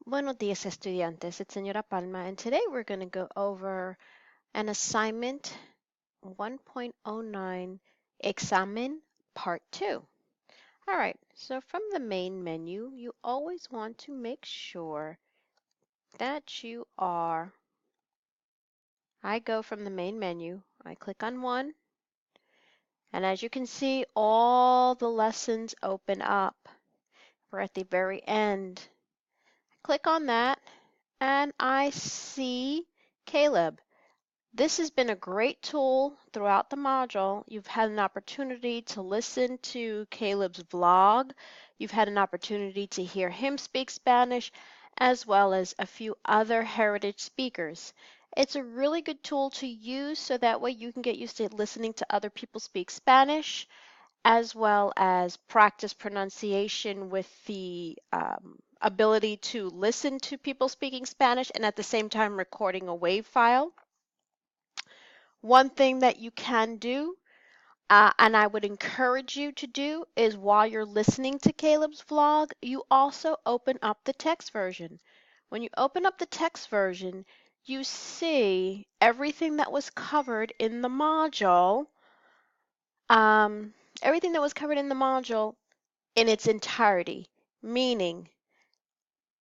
Buenos días, estudiantes. It's Señora Palma, and today we're going to go over an assignment 1.09 Examen Part 2. All right, so from the main menu, you always want to make sure that I go from the main menu, I click on one, and as you can see, all the lessons open up. We're at the very end. Click on that, and I see Caleb. This has been a great tool throughout the module. You've had an opportunity to listen to Caleb's vlog. You've had an opportunity to hear him speak Spanish, as well as a few other heritage speakers. It's a really good tool to use so that way you can get used to listening to other people speak Spanish, as well as practice pronunciation with the ability to listen to people speaking Spanish and at the same time recording a WAV file. One thing that you can do, and I would encourage you to do, is while you're listening to Caleb's vlog, you also open up the text version. When you open up the text version, you see everything that was covered in the module, um, everything that was covered in the module in its entirety, meaning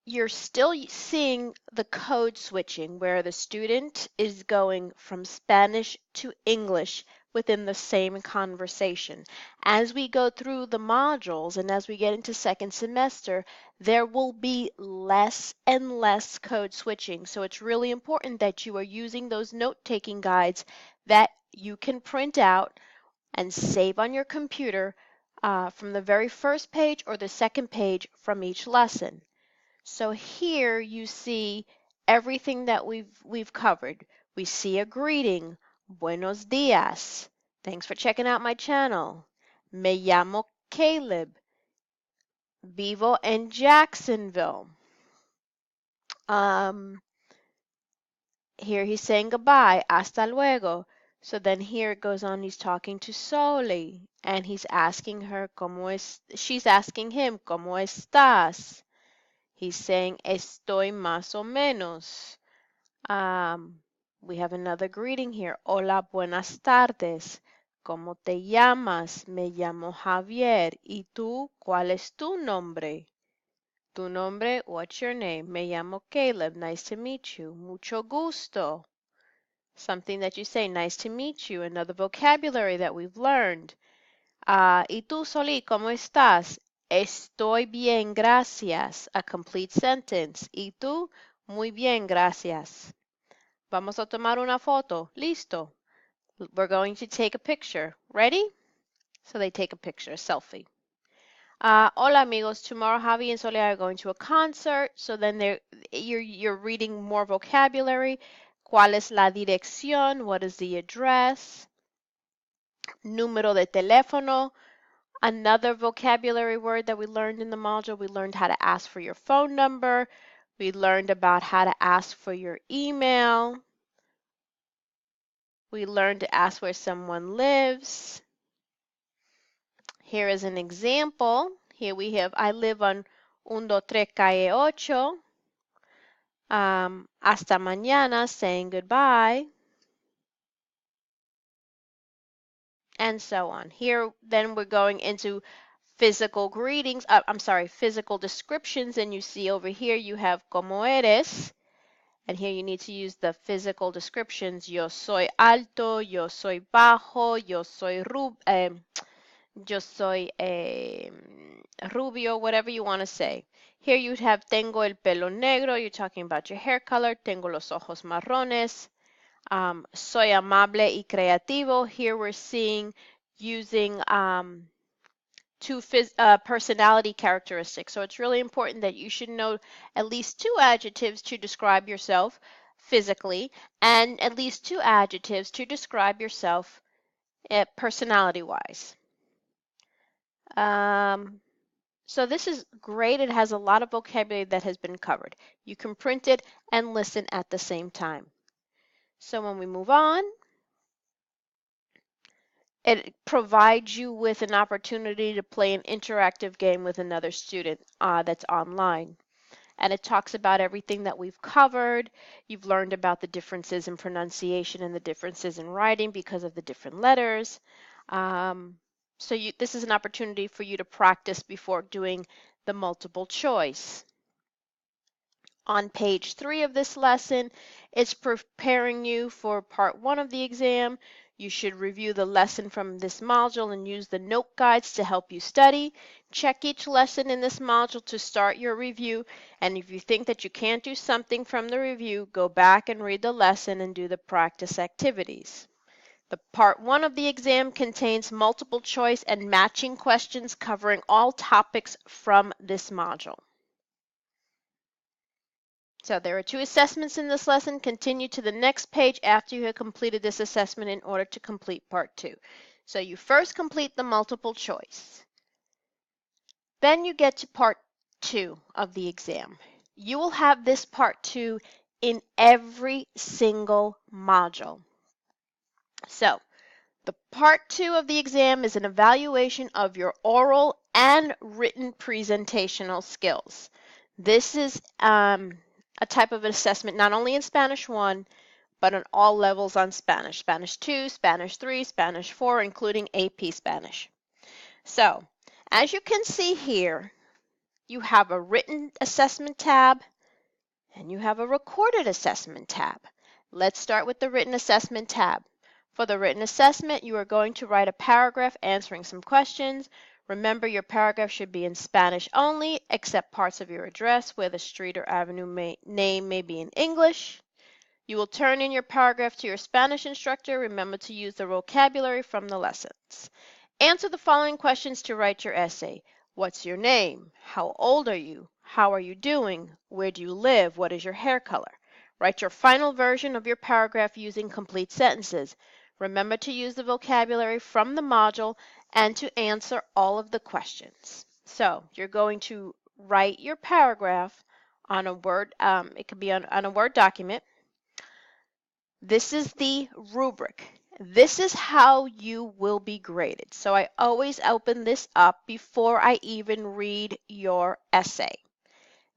you're still seeing the code switching where the student is going from Spanish to English within the same conversation. As we go through the modules and as we get into second semester, there will be less and less code switching. So it's really important that you are using those note-taking guides that you can print out and save on your computer from the very first page or the second page from each lesson. So here you see everything that we've covered. We see a greeting, buenos días. Thanks for checking out my channel. Me llamo Caleb. Vivo en Jacksonville. Um, Here he's saying goodbye, hasta luego. So then here it goes on, he's talking to Soli, and he's asking her, she's asking him, ¿Cómo estás? He's saying, estoy más o menos. We have another greeting here. Hola, buenas tardes. ¿Cómo te llamas? Me llamo Javier. ¿Y tú? ¿Cuál es tu nombre? Tu nombre? What's your name? Me llamo Caleb. Nice to meet you. Mucho gusto. Something that you say, nice to meet you. Another vocabulary that we've learned. ¿Y tú, Soli, cómo estás? Estoy bien, gracias. A complete sentence. ¿Y tú? Muy bien, gracias. Vamos a tomar una foto. Listo. We're going to take a picture. Ready? So they take a picture, a selfie. Hola amigos, tomorrow Javi and Soledad are going to a concert. So then you're reading more vocabulary. ¿Cuál es la dirección? What is the address? Número de teléfono. Another vocabulary word that we learned in the module. We learned how to ask for your phone number. We learned about how to ask for your email. We learned to ask where someone lives. Here is an example. Here we have, I live on 123 calle 8. Hasta mañana, saying goodbye. And so on. Here, then we're going into physical greetings. Physical descriptions. And you see over here, you have como eres. And here you need to use the physical descriptions. Yo soy alto, yo soy bajo, yo soy rubio, whatever you want to say. Here you have tengo el pelo negro. You're talking about your hair color. Tengo los ojos marrones. Soy amable y creativo. Here we're seeing using two personality characteristics. So it's really important that you should know at least two adjectives to describe yourself physically and at least two adjectives to describe yourself personality-wise. So this is great. It has a lot of vocabulary that has been covered. You can print it and listen at the same time. So when we move on, it provides you with an opportunity to play an interactive game with another student that's online. and it talks about everything that we've covered. You've learned about the differences in pronunciation and the differences in writing because of the different letters. This is an opportunity for you to practice before doing the multiple choice. On page 3 of this lesson, it's preparing you for part 1 of the exam. You should review the lesson from this module and use the note guides to help you study. Check each lesson in this module to start your review, and if you think that you can't do something from the review, go back and read the lesson and do the practice activities. The part 1 of the exam contains multiple choice and matching questions covering all topics from this module. So there are 2 assessments in this lesson. Continue to the next page after you have completed this assessment in order to complete part 2. So you first complete the multiple choice. Then you get to part 2 of the exam. You will have this part 2 in every single module. So the part 2 of the exam is an evaluation of your oral and written presentational skills. This is a type of assessment not only in Spanish 1, but on all levels on Spanish. Spanish 2, Spanish 3, Spanish 4, including AP Spanish. So, as you can see here, you have a written assessment tab and you have a recorded assessment tab. Let's start with the written assessment tab. For the written assessment, you are going to write a paragraph answering some questions. Remember, your paragraph should be in Spanish only, except parts of your address where the street or avenue name may be in English. You will turn in your paragraph to your Spanish instructor. Remember to use the vocabulary from the lessons. Answer the following questions to write your essay. What's your name? How old are you? How are you doing? Where do you live? What is your hair color? Write your final version of your paragraph using complete sentences. Remember to use the vocabulary from the module and to answer all of the questions. So you're going to write your paragraph on a Word, it could be on a Word document. This is the rubric. This is how you will be graded. So I always open this up before I even read your essay.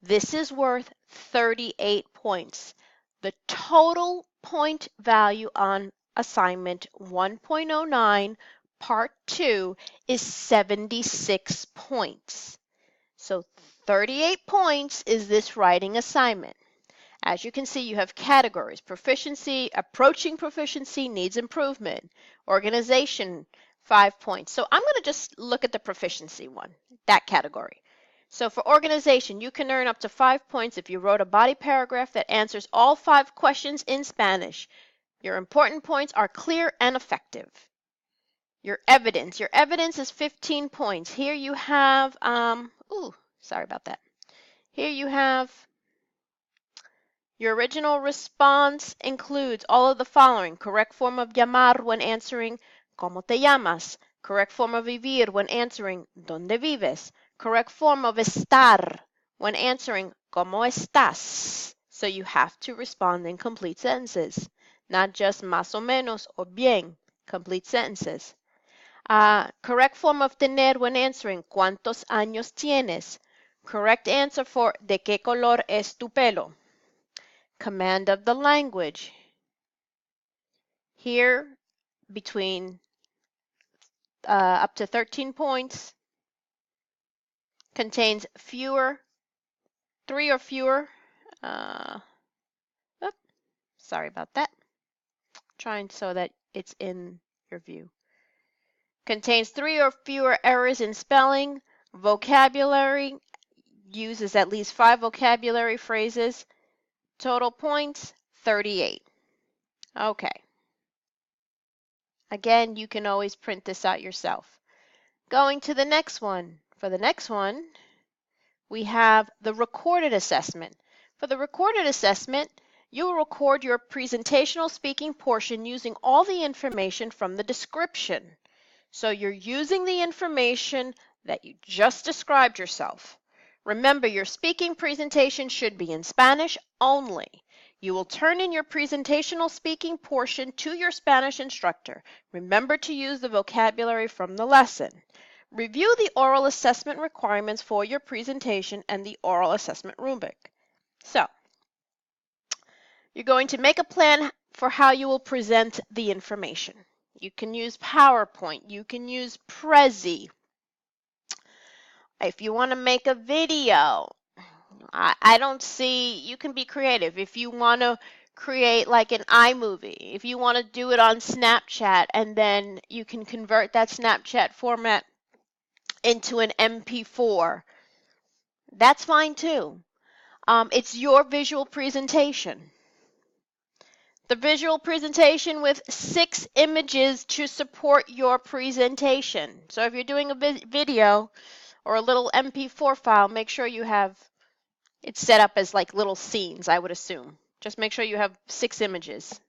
This is worth 38 points. The total point value on assignment 1.09 part 2 is 76 points. So 38 points is this writing assignment. As you can see, you have categories: proficiency, approaching proficiency, needs improvement, organization, 5 points. So I'm going to just look at the proficiency one, that category. So for organization, you can earn up to 5 points if you wrote a body paragraph that answers all 5 questions in Spanish. Your important points are clear and effective. Your evidence is 15 points. Here you have, sorry about that. Here you have your original response includes all of the following: correct form of llamar when answering ¿Cómo te llamas? Correct form of vivir when answering ¿Dónde vives? Correct form of estar when answering ¿Cómo estás? So you have to respond in complete sentences, not just más o menos or bien, complete sentences. Correct form of tener when answering ¿Cuántos años tienes? Correct answer for ¿De qué color es tu pelo? Command of the language. Here, between up to 13 points, contains 3 or fewer. Sorry about that. Trying so that it's in your view. Contains 3 or fewer errors in spelling. Vocabulary uses at least 5 vocabulary phrases. Total points, 38. Okay. Again, you can always print this out yourself. Going to the next one. For the next one, we have the recorded assessment. For the recorded assessment, you will record your presentational speaking portion using all the information from the description. So you're using the information that you just described yourself. Remember, your speaking presentation should be in Spanish only. You will turn in your presentational speaking portion to your Spanish instructor. Remember to use the vocabulary from the lesson. Review the oral assessment requirements for your presentation and the oral assessment rubric. So, you're going to make a plan for how you will present the information. You can use PowerPoint. You can use Prezi. If you want to make a video, I don't see, you can be creative. If you want to create like an iMovie, if you want to do it on Snapchat, and then you can convert that Snapchat format into an MP4, that's fine too. It's your visual presentation. The visual presentation with 6 images to support your presentation. So if you're doing a video or a little MP4 file, make sure you have it set up as like little scenes, I would assume. Just make sure you have 6 images.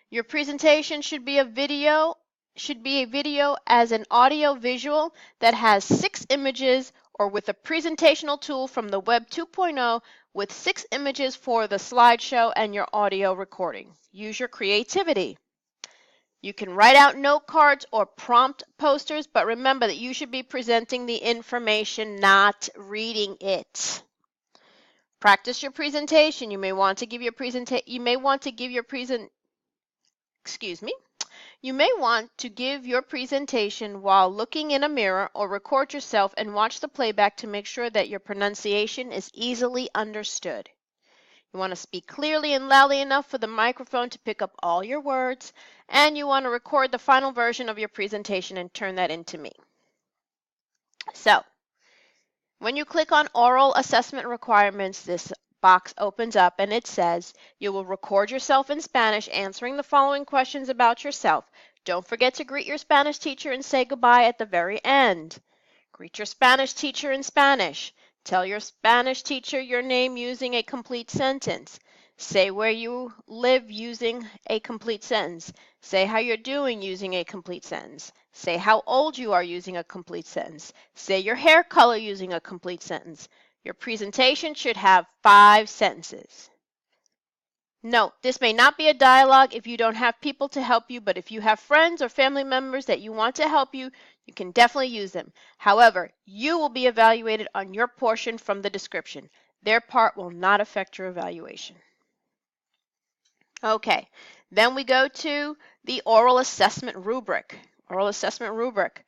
Your presentation should be a video as an audio visual that has 6 images, or with a presentational tool from the Web 2.0 with 6 images for the slideshow and your audio recording. Use your creativity. You can write out note cards or prompt posters, but remember that you should be presenting the information, not reading it. Practice your presentation. You may want to give your presentation while looking in a mirror, or record yourself and watch the playback to make sure that your pronunciation is easily understood. You want to speak clearly and loudly enough for the microphone to pick up all your words, and you want to record the final version of your presentation and turn that into me. So, when you click on Oral Assessment Requirements, this box opens up and it says, you will record yourself in Spanish answering the following questions about yourself. Don't forget to greet your Spanish teacher and say goodbye at the very end. Greet your Spanish teacher in Spanish. Tell your Spanish teacher your name using a complete sentence. Say where you live using a complete sentence. Say how you're doing using a complete sentence. Say how old you are using a complete sentence. Say your hair color using a complete sentence. Your presentation should have 5 sentences. Note, this may not be a dialogue if you don't have people to help you, but if you have friends or family members that you want to help you, you can definitely use them. However, you will be evaluated on your portion from the description. Their part will not affect your evaluation. Okay, then we go to the oral assessment rubric. Oral assessment rubric.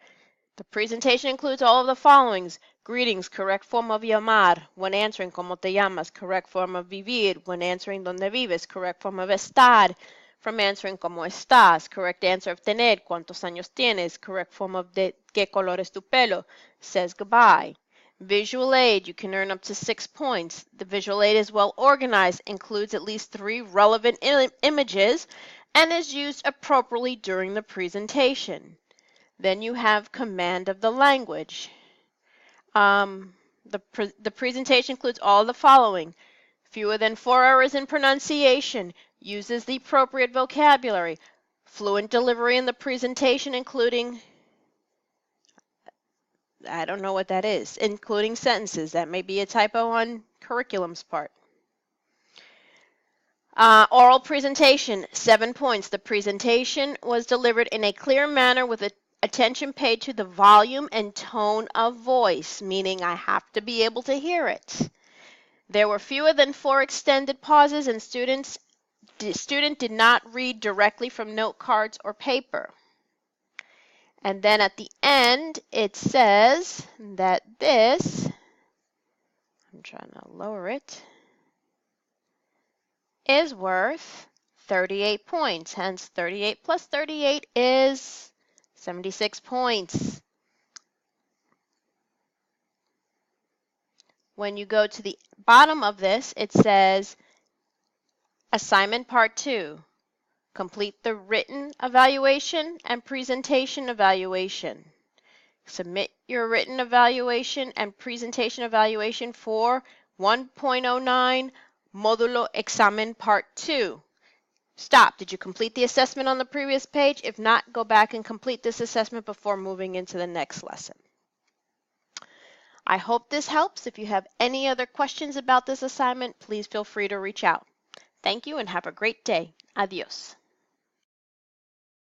The presentation includes all of the followings: greetings, correct form of llamar, when answering, ¿cómo te llamas? Correct form of vivir, when answering, ¿dónde vives? Correct form of estar, from answering, ¿cómo estás? Correct answer of tener, ¿cuántos años tienes? Correct form of de, ¿qué color es tu pelo? Says goodbye. Visual aid, you can earn up to 6 points. The visual aid is well organized, includes at least 3 relevant images, and is used appropriately during the presentation. Then you have command of the language. The presentation includes all the following: fewer than 4 errors in pronunciation, uses the appropriate vocabulary, fluent delivery in the presentation, including, I don't know what that is, including sentences. That may be a typo on curriculum's part. Oral presentation, 7 points. The presentation was delivered in a clear manner with attention paid to the volume and tone of voice, meaning I have to be able to hear it. There were fewer than 4 extended pauses, and the student did not read directly from note cards or paper. And then at the end, it says that this, I'm trying to lower it, is worth 38 points. Hence, 38 plus 38 is 76 points. When you go to the bottom of this, it says Assignment Part 2. Complete the written evaluation and presentation evaluation. Submit your written evaluation and presentation evaluation for 1.09 Modulo Examen Part 2. Stop. Did you complete the assessment on the previous page? If not, go back and complete this assessment before moving into the next lesson. I hope this helps. If you have any other questions about this assignment, please feel free to reach out. Thank you and have a great day. Adios.